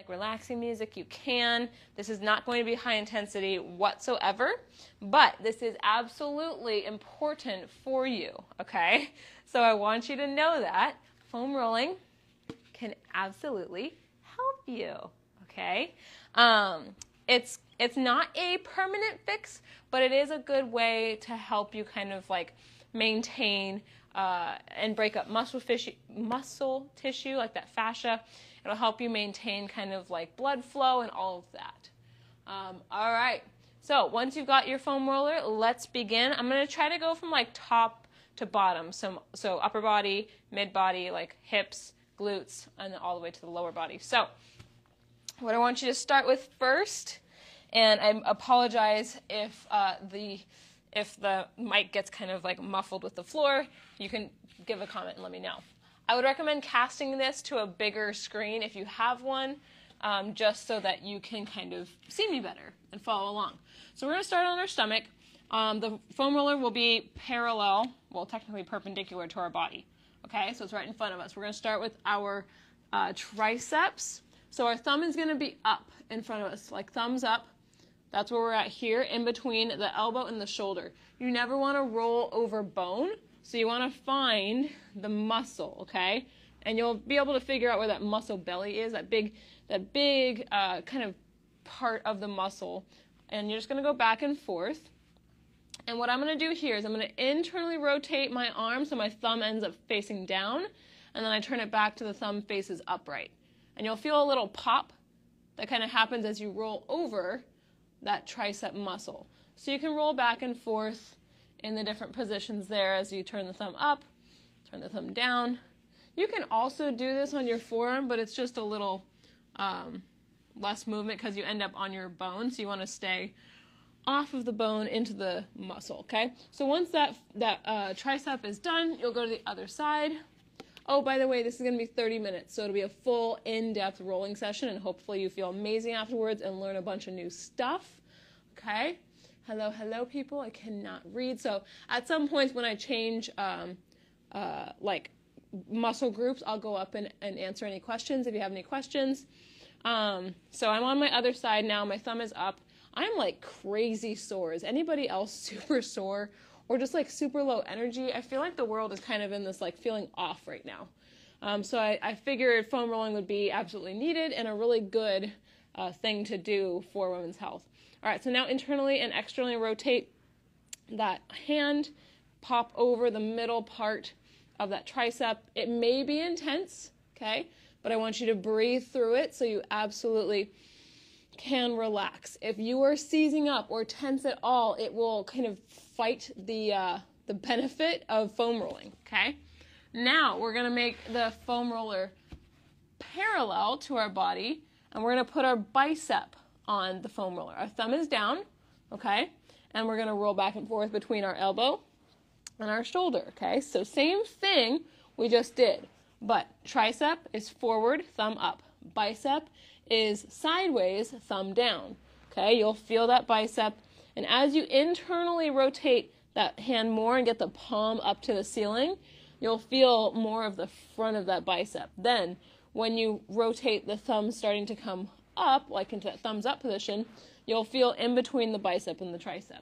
like relaxing music, you can. This is not going to be high intensity whatsoever, but this is absolutely important for you, okay? So I want you to know that foam rolling can absolutely help you, okay? It's not a permanent fix, but it is a good way to help you kind of like maintain and break up muscle tissue like that fascia. It'll help you maintain kind of like blood flow and all of that. All right, so once you've got your foam roller, let's begin. I'm going to try to go from like top to bottom, so upper body, mid body, like hips, glutes, and then all the way to the lower body. So what I want you to start with first, and I apologize if the mic gets kind of like muffled with the floor, you can give a comment and let me know. I would recommend casting this to a bigger screen if you have one, just so that you can kind of see me better and follow along. So we're going to start on our stomach. The foam roller will be parallel, well, technically perpendicular to our body. Okay, so it's right in front of us. We're going to start with our triceps. So our thumb is going to be up in front of us, like thumbs up. That's where we're at here, in between the elbow and the shoulder. You never want to roll over bone, so you want to find the muscle, okay? And you'll be able to figure out where that muscle belly is, that big kind of part of the muscle. And you're just going to go back and forth. And what I'm going to do here is I'm going to internally rotate my arm so my thumb ends up facing down, and then I turn it back to the thumb faces upright. And you'll feel a little pop that kind of happens as you roll over that tricep muscle. So you can roll back and forth in the different positions there as you turn the thumb up, turn the thumb down. You can also do this on your forearm, but it's just a little less movement because you end up on your bone, so you want to stay off of the bone into the muscle, okay? So once that tricep is done, you'll go to the other side. Oh, by the way, this is going to be 30 minutes, so it'll be a full in-depth rolling session, and hopefully you feel amazing afterwards and learn a bunch of new stuff, okay? Hello, people. I cannot read. So at some points when I change, like, muscle groups, I'll go up and answer any questions if you have any questions. So I'm on my other side now. My thumb is up. I'm, like, crazy sore. Is anybody else super sore? Or just like super low energy? I feel like the world is kind of in this like feeling off right now. So I figured foam rolling would be absolutely needed and a really good thing to do for women's health. All right, so now internally and externally rotate that hand, pop over the middle part of that tricep. It may be intense, okay? But I want you to breathe through it so you absolutely can relax. If you are seizing up or tense at all, it will kind of fight the benefit of foam rolling, okay? Now we're going to make the foam roller parallel to our body, and we're going to put our bicep on the foam roller. Our thumb is down, okay? And we're going to roll back and forth between our elbow and our shoulder, okay? So same thing we just did, but tricep is forward, thumb up. Bicep is sideways, thumb down, okay? You'll feel that bicep. And as you internally rotate that hand more and get the palm up to the ceiling, you'll feel more of the front of that bicep. Then, when you rotate the thumb starting to come up, like into that thumbs up position, you'll feel in between the bicep and the tricep.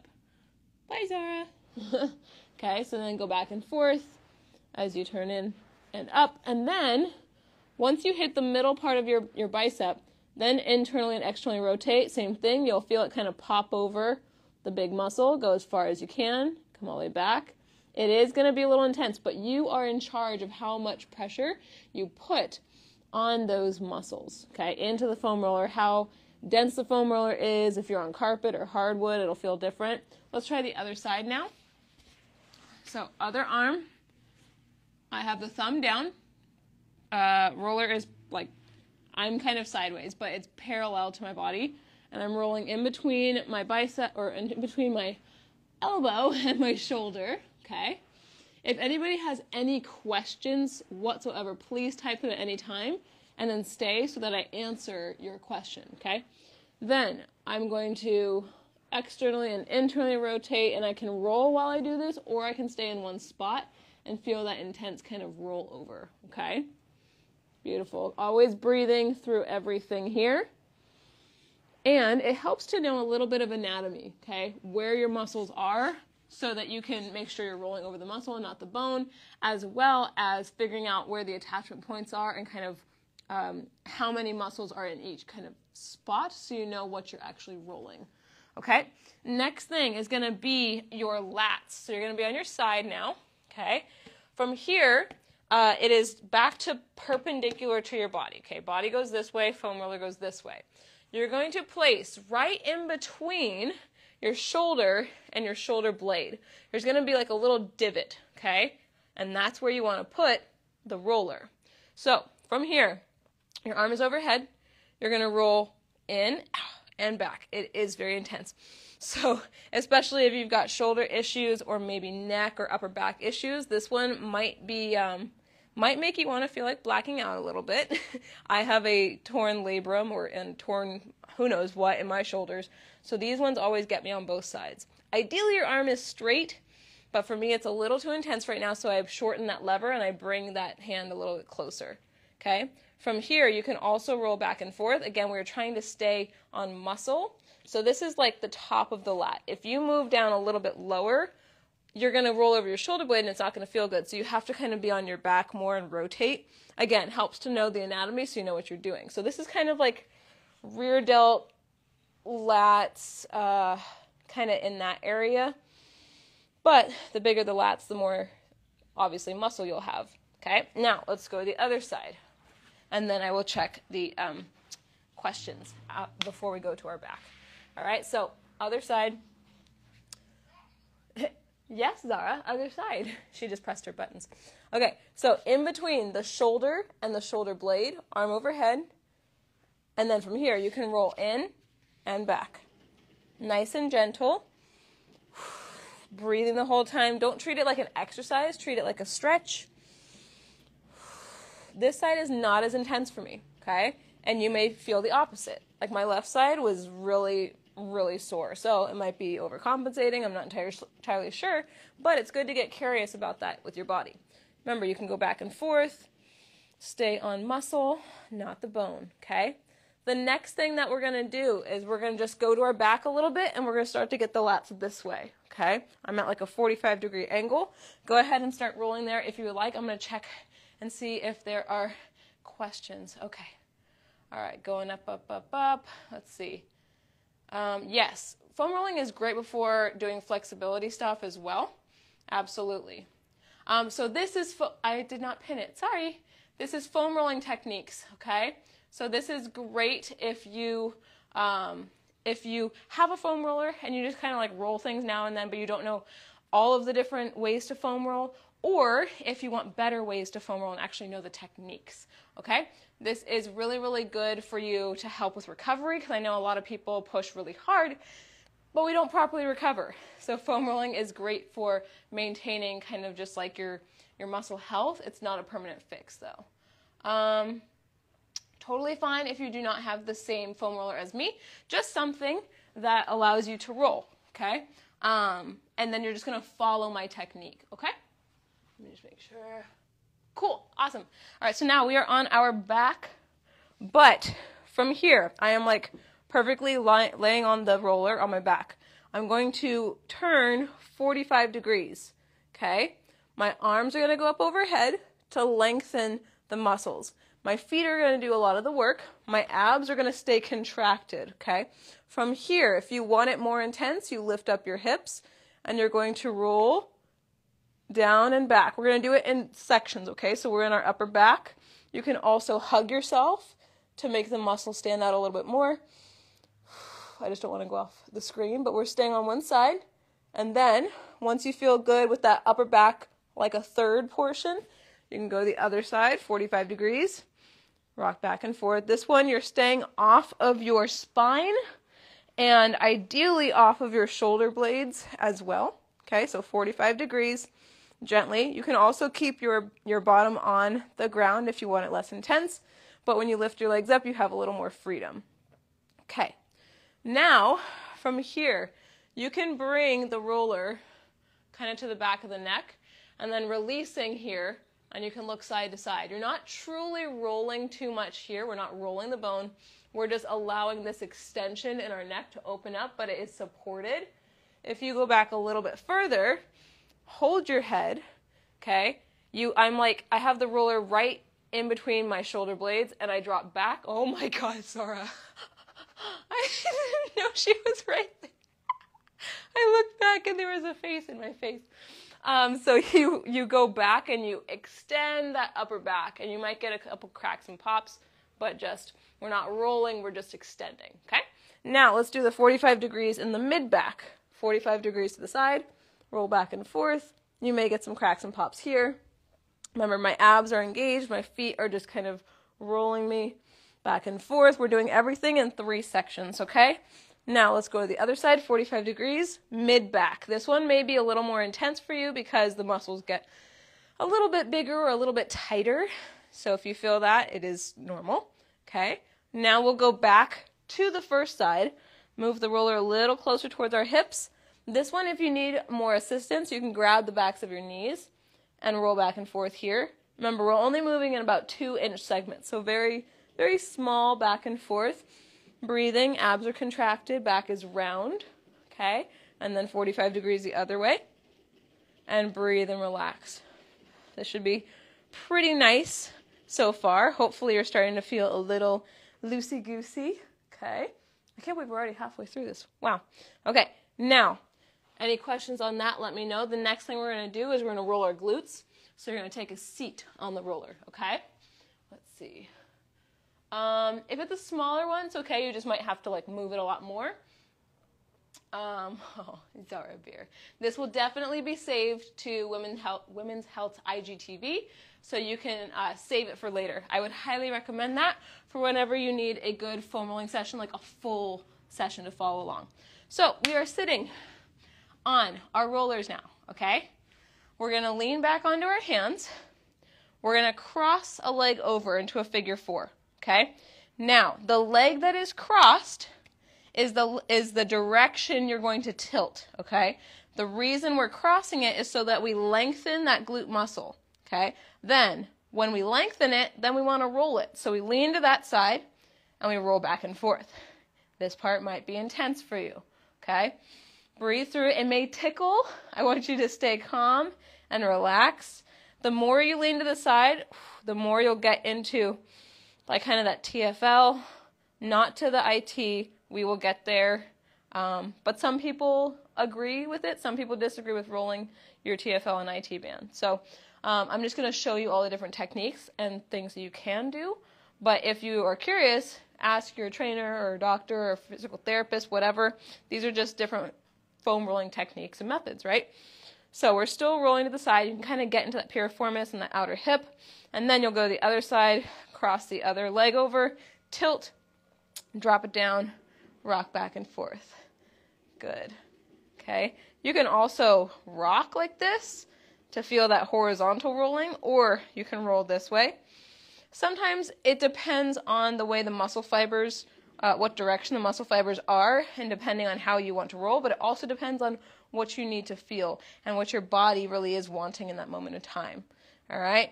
Bye, Zara. Okay, so then go back and forth as you turn in and up. And then, once you hit the middle part of your bicep, then internally and externally rotate. Same thing. You'll feel it kind of pop over the big muscle. Go as far as you can. Come all the way back. It is going to be a little intense, but you are in charge of how much pressure you put on those muscles, okay, into the foam roller. How dense the foam roller is. If you're on carpet or hardwood, it'll feel different. Let's try the other side now. So other arm. I have the thumb down. Roller is like, I'm kind of sideways, but it's parallel to my body. And I'm rolling in between my bicep, or in between my elbow and my shoulder, okay? If anybody has any questions whatsoever, please type them at any time, and then stay so that I answer your question, okay? Then I'm going to externally and internally rotate, and I can roll while I do this, or I can stay in one spot and feel that intense kind of roll over, okay? Beautiful. Always breathing through everything here. And it helps to know a little bit of anatomy, okay? Where your muscles are so that you can make sure you're rolling over the muscle and not the bone, as well as figuring out where the attachment points are and kind of how many muscles are in each kind of spot so you know what you're actually rolling, okay? Next thing is going to be your lats. So you're going to be on your side now, okay? From here, it is back to perpendicular to your body, okay? Body goes this way, foam roller goes this way. You're going to place right in between your shoulder and your shoulder blade. There's going to be like a little divot, okay? And that's where you want to put the roller. So from here, your arm is overhead. You're going to roll in and back. It is very intense. So especially if you've got shoulder issues or maybe neck or upper back issues, this one might be might make you want to feel like blacking out a little bit. I have a torn labrum and torn who knows what in my shoulders, so these ones always get me on both sides. Ideally your arm is straight, but for me it's a little too intense right now, so I shorten that lever and I bring that hand a little bit closer, okay? From here you can also roll back and forth. Again, we're trying to stay on muscle, so this is like the top of the lat. If you move down a little bit lower, you're going to roll over your shoulder blade and it's not going to feel good. So you have to kind of be on your back more and rotate. Again, helps to know the anatomy so you know what you're doing. So this is kind of like rear delt, lats, kind of in that area. But the bigger the lats, the more obviously muscle you'll have. Okay, now let's go to the other side. And then I will check the questions before we go to our back. All right, so other side. Yes, Zara, other side. She just pressed her buttons. Okay, so in between the shoulder and the shoulder blade, arm overhead, and then from here you can roll in and back. Nice and gentle. Breathing the whole time. Don't treat it like an exercise, treat it like a stretch. This side is not as intense for me, okay? And you may feel the opposite. Like my left side was really sore. So it might be overcompensating. I'm not entirely sure, but it's good to get curious about that with your body. Remember, you can go back and forth, stay on muscle, not the bone, okay? The next thing that we're going to do is we're going to just go to our back a little bit and we're going to start to get the lats this way, okay? I'm at like a 45-degree angle. Go ahead and start rolling there if you would like. I'm going to check and see if there are questions. Okay. All right, going up, up, up, up. Let's see. Yes, foam rolling is great before doing flexibility stuff as well. Absolutely. So this is, I did not pin it, sorry. This is foam rolling techniques, okay? So this is great if you have a foam roller and you just kind of like roll things now and then, but you don't know all of the different ways to foam roll, or if you want better ways to foam roll and actually know the techniques, okay? This is really good for you to help with recovery, because I know a lot of people push really hard, but we don't properly recover. So foam rolling is great for maintaining kind of just like your muscle health. It's not a permanent fix though. Totally fine if you do not have the same foam roller as me, just something that allows you to roll, okay? And then you're just gonna follow my technique, okay? Let me just make sure. Cool, awesome. All right, so now we are on our back, but from here, I am like perfectly laying on the roller on my back. I'm going to turn 45 degrees, okay? My arms are gonna go up overhead to lengthen the muscles. My feet are gonna do a lot of the work. My abs are gonna stay contracted, okay? From here, if you want it more intense, you lift up your hips and you're going to roll down and back. We're going to do it in sections, okay? So we're in our upper back. You can also hug yourself to make the muscle stand out a little bit more. I just don't want to go off the screen, but we're staying on one side. And then, once you feel good with that upper back, like a third portion, you can go to the other side, 45 degrees. Rock back and forth. This one, you're staying off of your spine and ideally off of your shoulder blades as well. Okay, so 45 degrees. Gently. You can also keep your bottom on the ground if you want it less intense, but when you lift your legs up, you have a little more freedom. Okay. Now, from here, you can bring the roller kind of to the back of the neck, and then releasing here, and you can look side to side. You're not truly rolling too much here. We're not rolling the bone. We're just allowing this extension in our neck to open up, but it is supported. If you go back a little bit further, hold your head, okay? I have the roller right in between my shoulder blades, and I drop back. Oh my God, Sara. I didn't know she was right there. I looked back and there was a face in my face. So you go back and you extend that upper back, and you might get a couple cracks and pops, but we're not rolling, we're just extending, okay? Now let's do the 45 degrees in the mid-back. 45 degrees to the side, roll back and forth. You may get some cracks and pops here. Remember, my abs are engaged, my feet are just kind of rolling me back and forth. We're doing everything in 3 sections, okay? Now let's go to the other side, 45 degrees, mid-back. This one may be a little more intense for you because the muscles get a little bit bigger or a little bit tighter. So if you feel that, it is normal, okay? Now we'll go back to the first side, move the roller a little closer towards our hips. This one, if you need more assistance, you can grab the backs of your knees and roll back and forth here. Remember, we're only moving in about 2-inch segments, so very, very small back and forth. Breathing, abs are contracted, back is round, okay? And then 45 degrees the other way. And breathe and relax. This should be pretty nice so far. Hopefully you're starting to feel a little loosey-goosey, okay? I can't believe we're already halfway through this. Wow. Okay, now, any questions on that, let me know. The next thing we're going to do is we're going to roll our glutes. So you're going to take a seat on the roller, okay? Let's see. If it's a smaller one, it's okay. You just might have to move it a lot more. Zara Beer. This will definitely be saved to Women's Health IGTV, so you can save it for later. I would highly recommend that for whenever you need a good foam rolling session, like a full session to follow along. So we are sitting on our rollers now, okay? We're going to lean back onto our hands. We're going to cross a leg over into a figure 4, okay? Now, the leg that is crossed is the direction you're going to tilt, okay? The reason we're crossing it is so that we lengthen that glute muscle, okay? Then, when we lengthen it, then we want to roll it. So we lean to that side, and we roll back and forth. This part might be intense for you, okay? Breathe through it. It may tickle. I want you to stay calm and relax. The more you lean to the side, the more you'll get into kind of that TFL, not to the IT. We will get there. But some people agree with it. Some people disagree with rolling your TFL and IT band. So I'm just going to show you all the different techniques and things that you can do. But if you are curious, ask your trainer or doctor or physical therapist, whatever. These are just different foam rolling techniques and methods, right? So we're still rolling to the side. You can kind of get into that piriformis and the outer hip. And then you'll go to the other side, cross the other leg over, tilt, drop it down, rock back and forth. Good. Okay. You can also rock like this to feel that horizontal rolling, or you can roll this way. Sometimes it depends on the way the muscle fibers, what direction the muscle fibers are, and depending on how you want to roll, but it also depends on what you need to feel and what your body really is wanting in that moment of time. All right?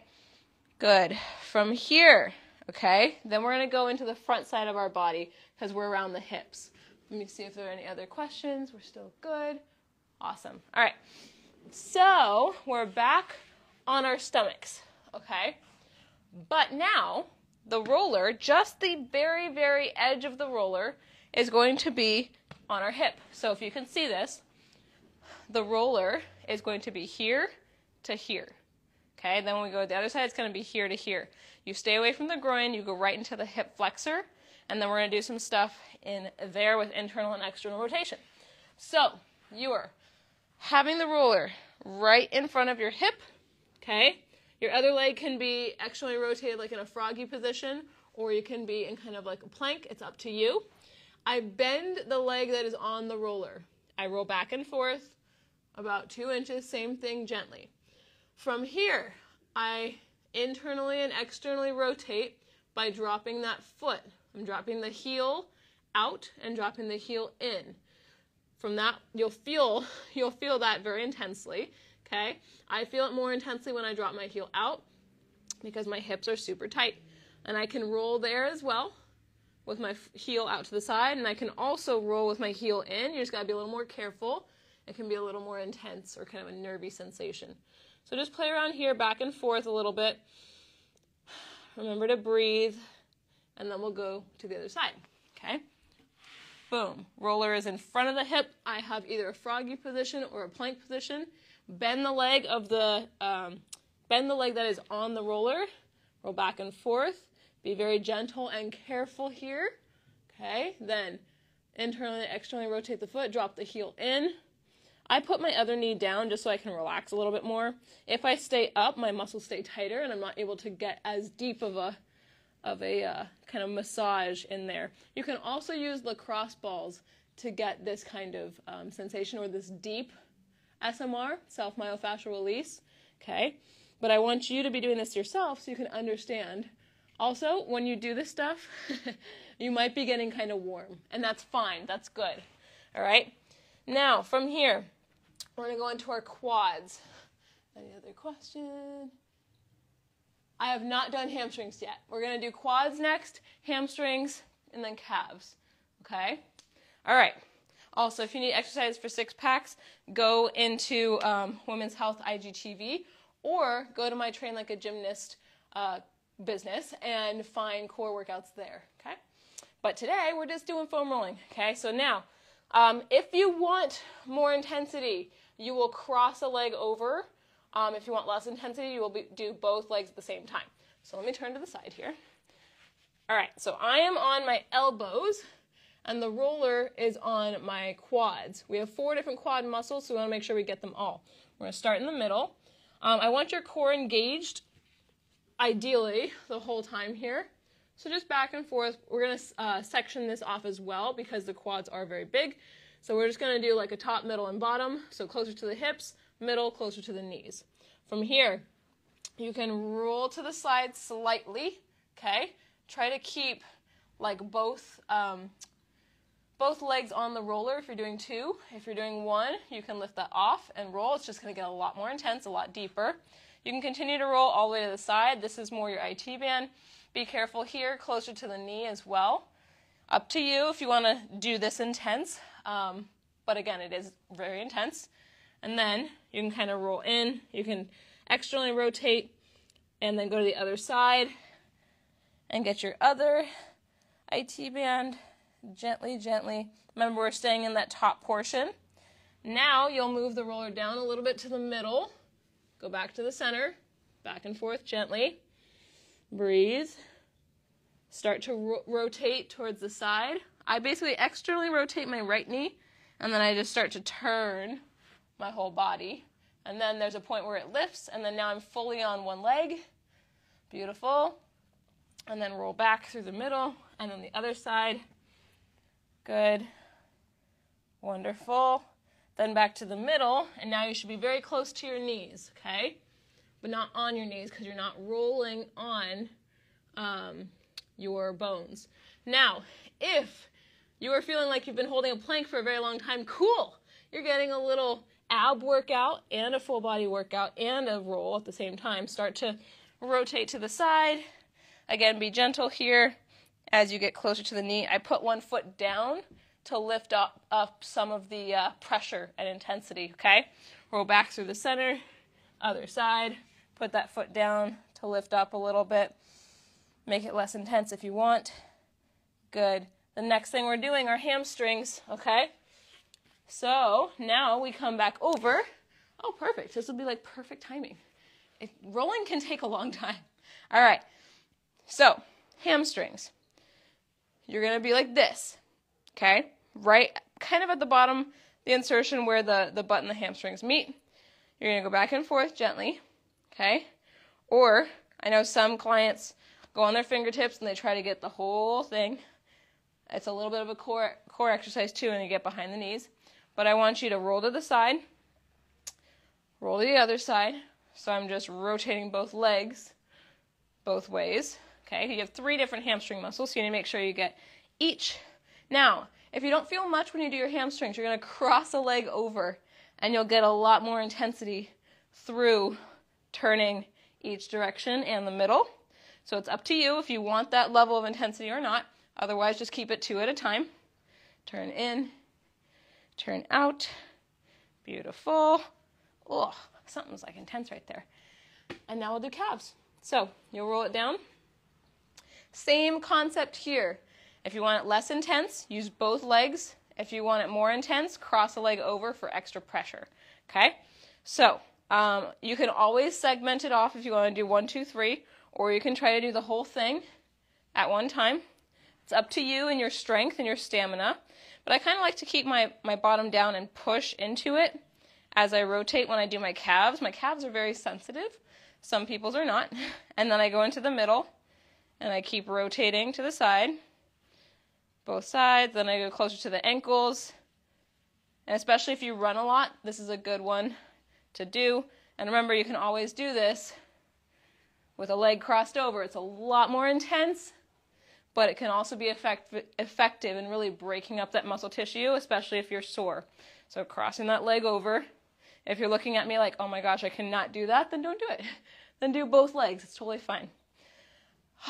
Good. From here, okay, then we're going to go into the front side of our body because we're around the hips. Let me see if there are any other questions. We're still good. Awesome. All right. So we're back on our stomachs, okay? But now the roller, just the very, very edge of the roller, is going to be on our hip. So if you can see this, the roller is going to be here to here. Okay, then when we go to the other side, it's going to be here to here. You stay away from the groin, you go right into the hip flexor, and then we're going to do some stuff in there with internal and external rotation. So you are having the roller right in front of your hip, okay? Your other leg can be externally rotated like in a froggy position, or you can be in kind of like a plank. It's up to you. I bend the leg that is on the roller. I roll back and forth about 2 inches, same thing, gently. From here, I internally and externally rotate by dropping that foot. I'm dropping the heel out and dropping the heel in. From that, you'll feel that very intensely, okay? I feel it more intensely when I drop my heel out. because my hips are super tight. And I can roll there as well with my heel out to the side, and I can also roll with my heel in. You just gotta be a little more careful. It can be a little more intense or kind of a nervy sensation. So just play around here back and forth a little bit. Remember to breathe, and then we'll go to the other side, okay? Boom. Roller is in front of the hip. I have either a froggy position or a plank position. Bend the leg that is on the roller. Roll back and forth. Be very gentle and careful here. Okay, then internally, externally rotate the foot, drop the heel in. I put my other knee down just so I can relax a little bit more. If I stay up, my muscles stay tighter and I'm not able to get as deep of a kind of massage in there. You can also use lacrosse balls to get this kind of sensation, or this deep SMR, self-myofascial release, okay? But I want you to be doing this yourself so you can understand. Also, when you do this stuff, you might be getting kind of warm, and that's fine. That's good, all right? Now, from here, we're going to go into our quads. Any other question? I have not done hamstrings yet. We're going to do quads next, hamstrings, and then calves, okay? All right. Also, if you need exercise for 6 packs, go into Women's Health IGTV, or go to my Train Like a Gymnast business and find core workouts there, okay? But today, we're just doing foam rolling, okay? So now, if you want more intensity, you will cross a leg over. If you want less intensity, you will do both legs at the same time. So let me turn to the side here. All right, so I am on my elbows, and the roller is on my quads. We have 4 different quad muscles, so we want to make sure we get them all. We're going to start in the middle. I want your core engaged, ideally, the whole time here. So just back and forth. We're going to section this off as well because the quads are very big. So we're just going to do like a top, middle, and bottom. So closer to the hips, middle, closer to the knees. From here, you can roll to the side slightly, okay? Try to keep like both legs on the roller if you're doing 2. If you're doing 1, you can lift that off and roll. It's just going to get a lot more intense, a lot deeper. You can continue to roll all the way to the side. This is more your IT band. Be careful here, closer to the knee as well. Up to you if you want to do this intense, but again, it is very intense. And then you can kind of roll in. You can externally rotate and then go to the other side and get your other IT band gently, gently. Remember, we're staying in that top portion. Now you'll move the roller down a little bit to the middle. Go back to the center, back and forth gently. Breathe. Start to rotate towards the side. I basically externally rotate my right knee, and then I just start to turn my whole body. And then there's a point where it lifts, and then now I'm fully on one leg. Beautiful. And then roll back through the middle, and then the other side. Good. Wonderful. Then back to the middle, and now you should be very close to your knees, okay? But not on your knees because you're not rolling on your bones. Now, if you are feeling like you've been holding a plank for a very long time, cool. You're getting a little ab workout and a full body workout and a roll at the same time. Start to rotate to the side. Again, be gentle here as you get closer to the knee. I put one foot down to lift up some of the pressure and intensity, okay? Roll back through the center, other side. Put that foot down to lift up a little bit. Make it less intense if you want. Good. The next thing we're doing are hamstrings, okay? So now we come back over. Oh, perfect. This will be like perfect timing. Rolling can take a long time. All right. So hamstrings. You're going to be like this, okay? Right kind of at the bottom, the insertion where the butt and the hamstrings meet. You're going to go back and forth gently, okay? Or I know some clients go on their fingertips and they try to get the whole thing. It's a little bit of a core exercise too when you get behind the knees. But I want you to roll to the side, roll to the other side. So I'm just rotating both legs both ways. Okay, you have 3 different hamstring muscles, so you need to make sure you get each. Now, if you don't feel much when you do your hamstrings, you're going to cross a leg over, and you'll get a lot more intensity through turning each direction and the middle. So it's up to you if you want that level of intensity or not. Otherwise, just keep it 2 at a time. Turn in, turn out. Beautiful. Oh, something's like intense right there. And now we'll do calves. So you'll roll it down. Same concept here. If you want it less intense, use both legs. If you want it more intense, cross a leg over for extra pressure. Okay? So you can always segment it off if you want to do 1, 2, 3, or you can try to do the whole thing at one time. It's up to you and your strength and your stamina. But I kind of like to keep my bottom down and push into it as I rotate when I do my calves. My calves are very sensitive. Some people's are not. And then I go into the middle, and I keep rotating to the side, both sides. Then I go closer to the ankles. And especially if you run a lot, this is a good one to do. And remember, you can always do this with a leg crossed over. It's a lot more intense, but it can also be effective in really breaking up that muscle tissue, especially if you're sore. So crossing that leg over. If you're looking at me like, oh my gosh, I cannot do that, then don't do it. Then do both legs. It's totally fine.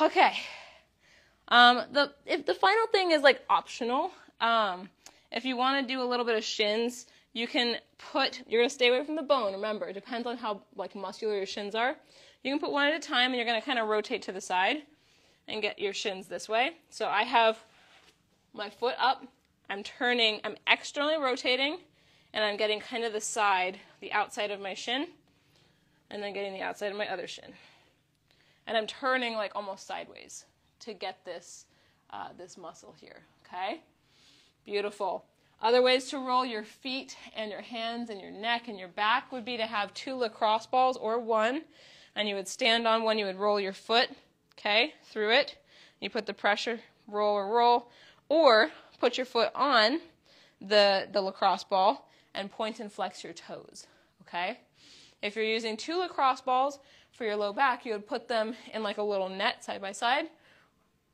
Okay. The final thing is like optional. If you want to do a little bit of shins, you can you're going to stay away from the bone. Remember, it depends on how like muscular your shins are. You can put one at a time, and you're going to kind of rotate to the side and get your shins this way. So I have my foot up. I'm externally rotating, and I'm getting kind of the outside of my shin, and then getting the outside of my other shin. And I'm turning like almost sideways to get this muscle here, okay? Beautiful. Other ways to roll your feet and your hands and your neck and your back would be to have 2 lacrosse balls or 1, and you would stand on one, you would roll your foot, okay, through it. You put the pressure, roll, or put your foot on the lacrosse ball and point and flex your toes, okay? If you're using 2 lacrosse balls for your low back, you would put them in like a little net side by side,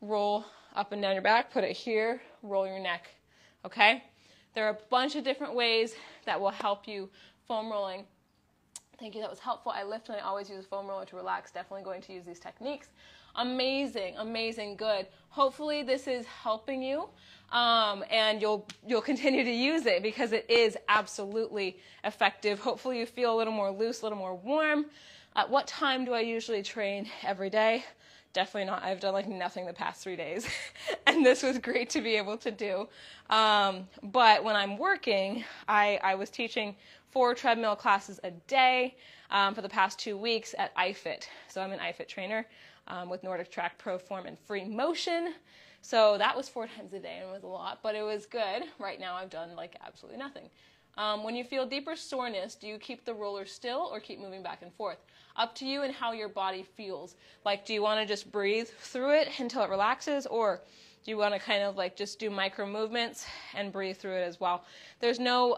roll up and down your back, put it here, roll your neck, okay? There are a bunch of different ways that will help you foam rolling. Thank you, that was helpful. I lift and I always use a foam roller to relax. Definitely going to use these techniques. Amazing, amazing, good. Hopefully this is helping you, and you'll continue to use it because it is absolutely effective. Hopefully you feel a little more loose, a little more warm. At what time do I usually train every day? Definitely not. I've done like nothing the past 3 days, and this was great to be able to do. But when I'm working, I was teaching 4 treadmill classes a day for the past 2 weeks at iFit. So I'm an iFit trainer with Nordic Track, ProForm, and Free Motion. So that was 4 times a day, and it was a lot, but it was good. Right now I've done like absolutely nothing. When you feel deeper soreness, do you keep the roller still or keep moving back and forth? Up to you and how your body feels. Like, do you want to just breathe through it until it relaxes, or do you want to kind of like just do micro movements and breathe through it as well? There's no,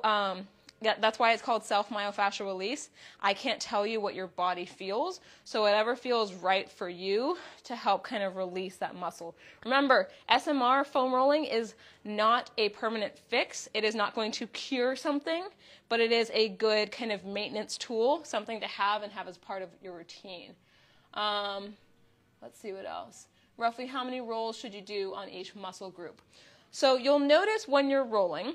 that's why it's called self-myofascial release. I can't tell you what your body feels, so whatever feels right for you to help kind of release that muscle. Remember, SMR, foam rolling, is not a permanent fix. It is not going to cure something, but it is a good kind of maintenance tool, something to have and have as part of your routine. Let's see what else. Roughly how many rolls should you do on each muscle group? So you'll notice when you're rolling,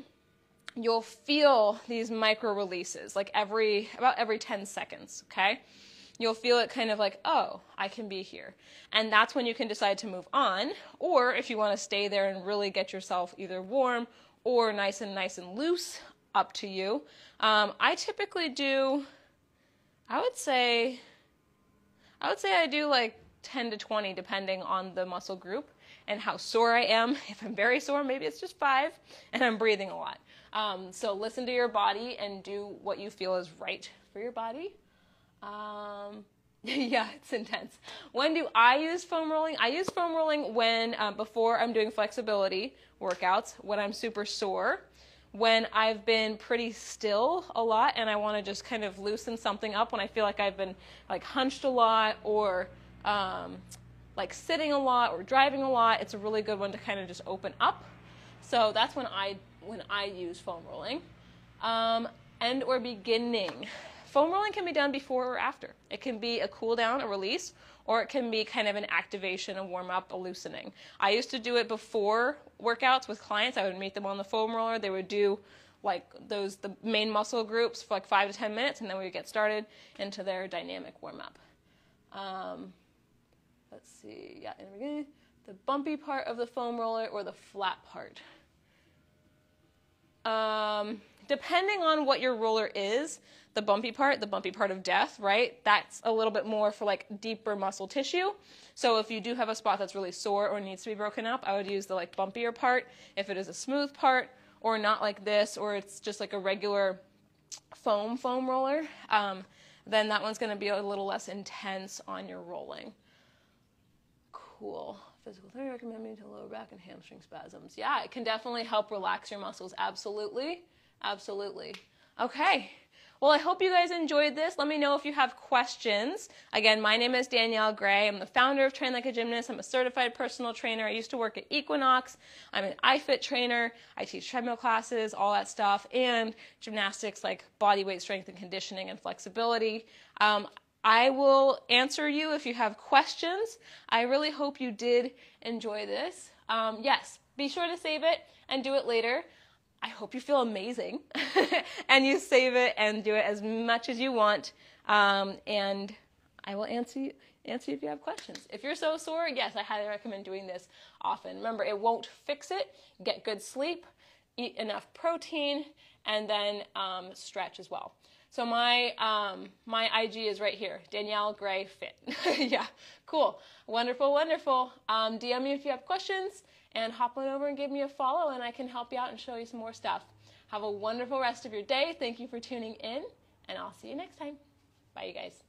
you'll feel these micro releases, like about every 10 seconds, okay? You'll feel it kind of like, oh, I can be here. And that's when you can decide to move on, or if you want to stay there and really get yourself either warm or nice and loose, up to you. I typically do, I would say I do like 10 to 20 depending on the muscle group and how sore I am. If I'm very sore, maybe it's just 5, and I'm breathing a lot. So listen to your body and do what you feel is right for your body. Yeah, it's intense. When do I use foam rolling? I use foam rolling when before I'm doing flexibility workouts, when I'm super sore, when I've been pretty still a lot and I want to just kind of loosen something up, when I feel like I've been like hunched a lot or like sitting a lot or driving a lot. It's a really good one to kind of just open up. So that's when I use foam rolling. And or beginning. foam rolling can be done before or after. It can be a cool down, a release, or it can be kind of an activation, a warm up, a loosening. I used to do it before workouts with clients. I would meet them on the foam roller. They would do like the main muscle groups for like 5 to 10 minutes, and then we would get started into their dynamic warm up. Let's see, yeah, in the beginning, the bumpy part of the foam roller or the flat part. Depending on what your roller is, the bumpy part of death, right? That's a little bit more for like deeper muscle tissue. So if you do have a spot that's really sore or needs to be broken up, I would use the like bumpier part. If it is a smooth part or not like this, or it's just like a regular foam roller, then that one's going to be a little less intense on your rolling. Cool. Physical therapy recommended to lower back and hamstring spasms. Yeah, it can definitely help relax your muscles. Absolutely. Absolutely. Okay. Well, I hope you guys enjoyed this. Let me know if you have questions. Again, my name is Danielle Gray. I'm the founder of Train Like a Gymnast. I'm a certified personal trainer. I used to work at Equinox. I'm an iFit trainer. I teach treadmill classes, all that stuff, and gymnastics like body weight strength and conditioning and flexibility. I will answer you if you have questions. I really hope you did enjoy this. Yes, be sure to save it and do it later. I hope you feel amazing and you save it and do it as much as you want. And I will answer you if you have questions. If you're so sore, yes, I highly recommend doing this often. Remember, it won't fix it. Get good sleep, eat enough protein, and then stretch as well. So my IG is right here, Danielle Gray Fit. Yeah, cool. Wonderful, wonderful. DM me if you have questions, and hop on over and give me a follow, and I can help you out and show you some more stuff. Have a wonderful rest of your day. Thank you for tuning in, and I'll see you next time. Bye, you guys.